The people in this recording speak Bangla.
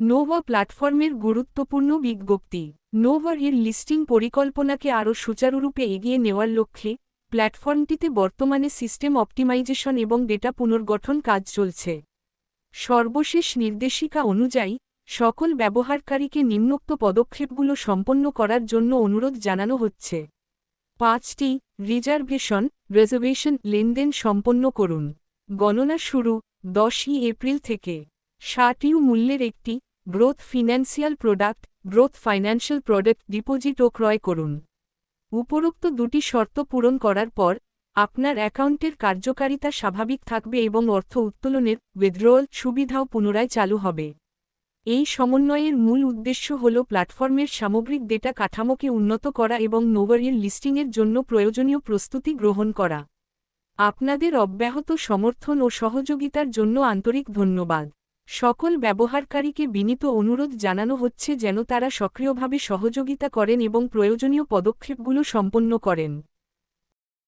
নোভা প্ল্যাটফর্মের গুরুত্বপূর্ণ বিজ্ঞপ্তি। নোভা এর লিস্টিং পরিকল্পনাকে আরও সুচারুরূপে এগিয়ে নেওয়ার লক্ষ্যে প্ল্যাটফর্মটিতে বর্তমানে সিস্টেম অপটিমাইজেশন এবং ডেটা পুনর্গঠন কাজ চলছে। সর্বশেষ নির্দেশিকা অনুযায়ী সকল ব্যবহারকারীকে নিম্নোক্ত পদক্ষেপগুলো সম্পন্ন করার জন্য অনুরোধ জানানো হচ্ছে। 5টি রিজার্ভেশন লেনদেন সম্পন্ন করুন। গণনা শুরু 10ই এপ্রিল থেকে। 60 ইউ মূল্যের একটি গ্রোথ ফাইন্যান্সিয়াল প্রোডাক্ট ডিপোজিটও ক্রয় করুন। উপরোক্ত দুটি শর্ত পূরণ করার পর আপনার অ্যাকাউন্টের কার্যকারিতা স্বাভাবিক থাকবে এবং অর্থ উত্তোলনের উইথড্রয়াল সুবিধাও পুনরায় চালু হবে। এই সমন্বয়ের মূল উদ্দেশ্য হল প্ল্যাটফর্মের সামগ্রিক ডেটা কাঠামোকে উন্নত করা এবং নোভার লিস্টিংয়ের জন্য প্রয়োজনীয় প্রস্তুতি গ্রহণ করা। আপনাদের অব্যাহত সমর্থন ও সহযোগিতার জন্য আন্তরিক ধন্যবাদ। সকল ব্যবহারকারীকে বিনীত অনুরোধ জানানো হচ্ছে যেন তারা সক্রিয়ভাবে সহযোগিতা করেন এবং প্রয়োজনীয় পদক্ষেপগুলো সম্পন্ন করেন।